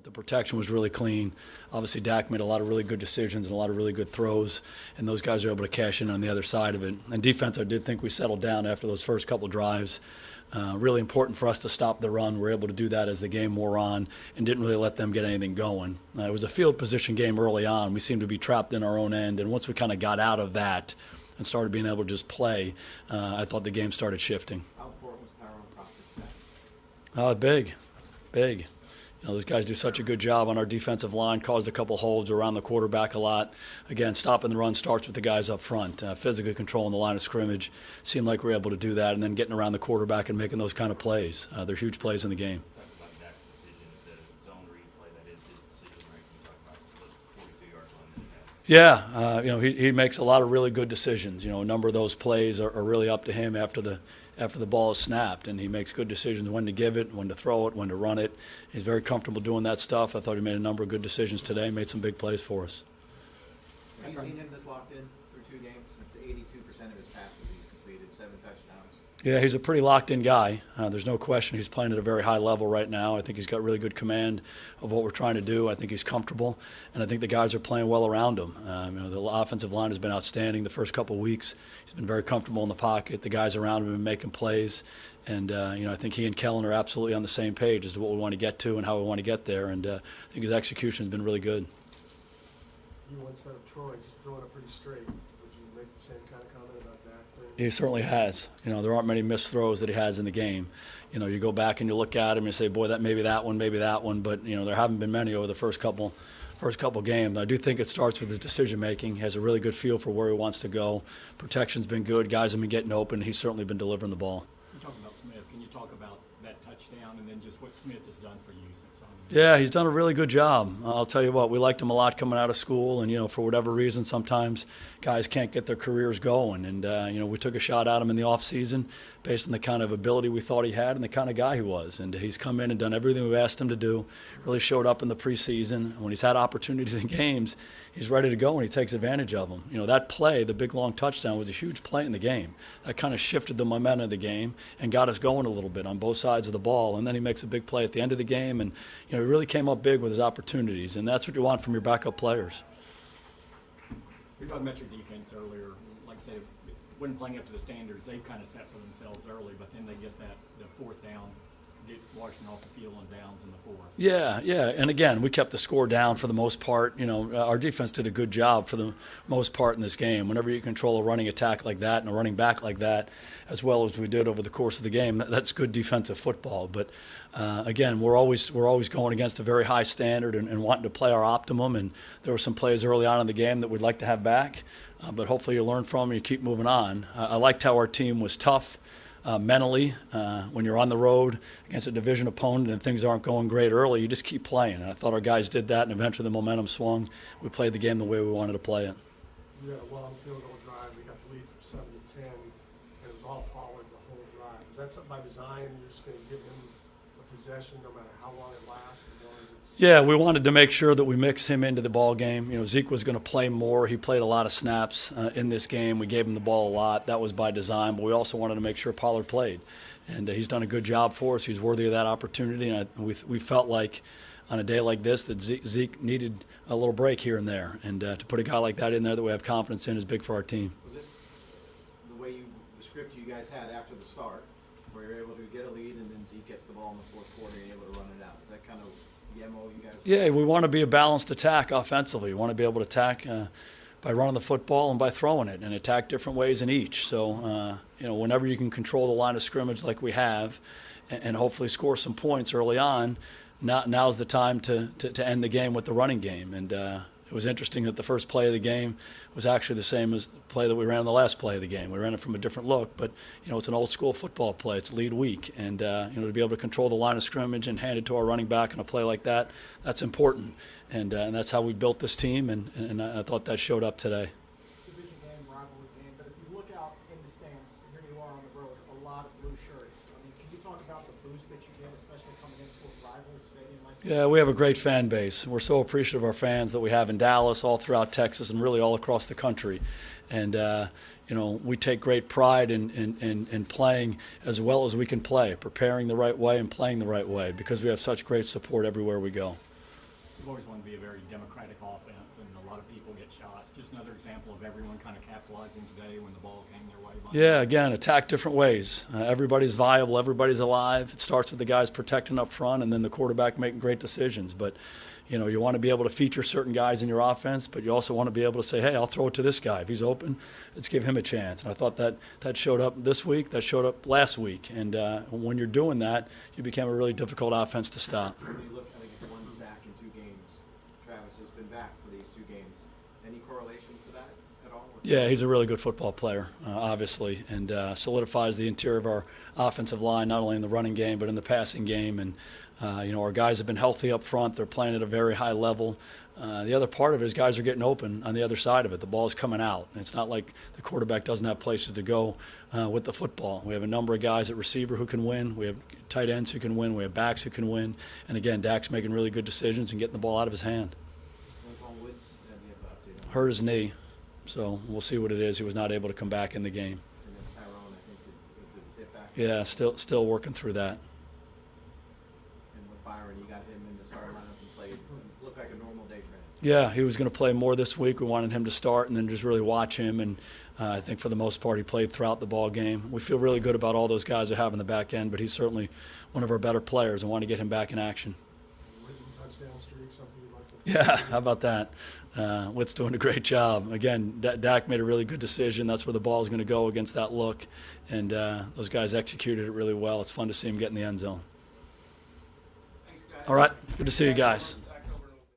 The protection was really clean. Obviously, Dak made a lot of really good decisions and a lot of really good throws, and those guys are able to cash in on the other side of it. And defense, I did think we settled down after those first couple of drives. Really important for us to stop the run. We were able to do that as the game wore on and didn't really let them get anything going. It was a field position game early on. We seemed to be trapped in our own end, and once we kind of got out of that and started being able to just play, I thought the game started shifting. How important was Tyrone Crawford's sack? Big. Those guys do such a good job on our defensive line, caused a couple holds around the quarterback a lot. Again, stopping the run starts with the guys up front. Physically controlling the line of scrimmage. Seemed like we were able to do that, and then getting around the quarterback and making those kind of plays. They're huge plays in the game. Talk about Dak's decision, the zone read play, that is his decision, right? Can you talk about the 42-yard line that he had? Yeah, he makes a lot of really good decisions. A number of those plays are really up to him after the ball is snapped, and he makes good decisions when to give it, when to throw it, when to run it. He's very comfortable doing that stuff. I thought he made a number of good decisions today, made some big plays for us. Have you seen him this locked in through 2 games? It's 82% of his passes he's completed, 7 touchdowns. Yeah, he's a pretty locked-in guy. There's no question he's playing at a very high level right now. I think he's got really good command of what we're trying to do. I think he's comfortable, and I think the guys are playing well around him. The offensive line has been outstanding the first couple of weeks. He's been very comfortable in the pocket. The guys around him have been making plays, and I think he and Kellen are absolutely on the same page as to what we want to get to and how we want to get there, and I think his execution has been really good. You instead of Troy just throwing it pretty straight. Would you make the same kind of comment about that? He certainly has. There aren't many missed throws that he has in the game. You go back and you look at him and you say, boy, maybe that one, but there haven't been many over the first couple games. I do think it starts with his decision making. He has a really good feel for where he wants to go. Protection's been good. Guys have been getting open. He's certainly been delivering the ball. You talk about Smith. Can you talk about that touchdown and then just what Smith has done for you since signing? Yeah, he's done a really good job. I'll tell you what, we liked him a lot coming out of school, and for whatever reason, sometimes guys can't get their careers going. And we took a shot at him in the off season based on the kind of ability we thought he had and the kind of guy he was. And he's come in and done everything we've asked him to do. Really showed up in the preseason. When he's had opportunities in games, he's ready to go and he takes advantage of them. That play, the big long touchdown, was a huge play in the game. That kind of shifted the momentum of the game and got us going a little bit on both sides of the ball. And then he makes a big play at the end of the game, and he really came up big with his opportunities. And that's what you want from your backup players. We talked about your defense earlier. Like I say, when playing up to the standards, they've kind of set for themselves early, but then they get the fourth down, get Washington off the field on downs in the fourth. Yeah. And again, we kept the score down for the most part. Our defense did a good job for the most part in this game. Whenever you control a running attack like that and a running back like that, as well as we did over the course of the game, that's good defensive football. But again, we're always going against a very high standard and wanting to play our optimum. And there were some plays early on in the game that we'd like to have back. But hopefully you learn from them and you keep moving on. I liked how our team was tough. Mentally, when you're on the road against a division opponent and things aren't going great early, you just keep playing. And I thought our guys did that, and eventually the momentum swung. We played the game the way we wanted to play it. You had a long field goal drive. We got the lead from 7-10, and it was all Pollard the whole drive. Is that something by design? You're just going to give him a possession no matter how long it lasts, as long as it's... Yeah, we wanted to make sure that we mixed him into the ball game. Zeke was going to play more. He played a lot of snaps in this game. We gave him the ball a lot. That was by design, but we also wanted to make sure Pollard played. And he's done a good job for us. He's worthy of that opportunity. And we felt like on a day like this that Zeke needed a little break here and there. And to put a guy like that in there that we have confidence in is big for our team. Was this the script you guys had after the start, where you're able to get a lead and then Zeke gets the ball in the fourth quarter and you're able to run it out? Is that kind of the MO you guys? Yeah, we want to be a balanced attack offensively. We want to be able to attack by running the football and by throwing it, and attack different ways in each. So, whenever you can control the line of scrimmage like we have and hopefully score some points early on, now's the time to end the game with the running game. And it was interesting that the first play of the game was actually the same as the play that we ran the last play of the game. We ran it from a different look, but it's an old school football play. It's lead week, and to be able to control the line of scrimmage and hand it to our running back in a play like that, that's important. And that's how we built this team, and I thought that showed up today. Division game, rivalry game, but if you look out in the stands, here you are on the road, a lot of blue shirts. I mean, can you talk about the boost that you get, especially coming into a rival stadium like that? Yeah, we have a great fan base. We're so appreciative of our fans that we have in Dallas, all throughout Texas, and really all across the country. And we take great pride in playing as well as we can play, preparing the right way and playing the right way, because we have such great support everywhere we go. we've always wanted to be a very democratic offense, and a lot of people get shots. Just another example of everyone kind of capitalizing today when the ball came their way. Yeah, again, attack different ways. Everybody's viable. Everybody's alive. It starts with the guys protecting up front and then the quarterback making great decisions. But, you know, you want to be able to feature certain guys in your offense, but you also want to be able to say, hey, I'll throw it to this guy. If he's open, let's give him a chance. And I thought that showed up this week. That showed up last week. And when you're doing that, you became a really difficult offense to stop. When you look, I think it's 1 sack in 2 games. Travis has been back for these 2 games. Any correlation to that at all? Yeah, he's a really good football player, obviously, and solidifies the interior of our offensive line, not only in the running game but in the passing game. And you know, our guys have been healthy up front. They're playing at a very high level. The other part of it is guys are getting open on the other side of it. The ball's coming out. And it's not like the quarterback doesn't have places to go with the football. We have a number of guys at receiver who can win. We have tight ends who can win. We have backs who can win. And, again, Dak's making really good decisions and getting the ball out of his hand. Hurt his knee, so we'll see what it is. He was not able to come back in the game. And then Tyrone, I think, did sit back. Yeah, still working through that. And with Byron, you got him in the starting lineup and played. Looked like a normal day for him. Yeah, he was going to play more this week. We wanted him to start and then just really watch him. And I think for the most part he played throughout the ball game. We feel really good about all those guys we have in the back end, but he's certainly one of our better players and want to get him back in action. Written touchdown streak, something you'd like to. Yeah, how about that? Witt's doing a great job. Again, Dak made a really good decision. That's where the ball is going to go against that look. And those guys executed it really well. It's fun to see him get in the end zone. Thanks, guys. All right, good to see you guys.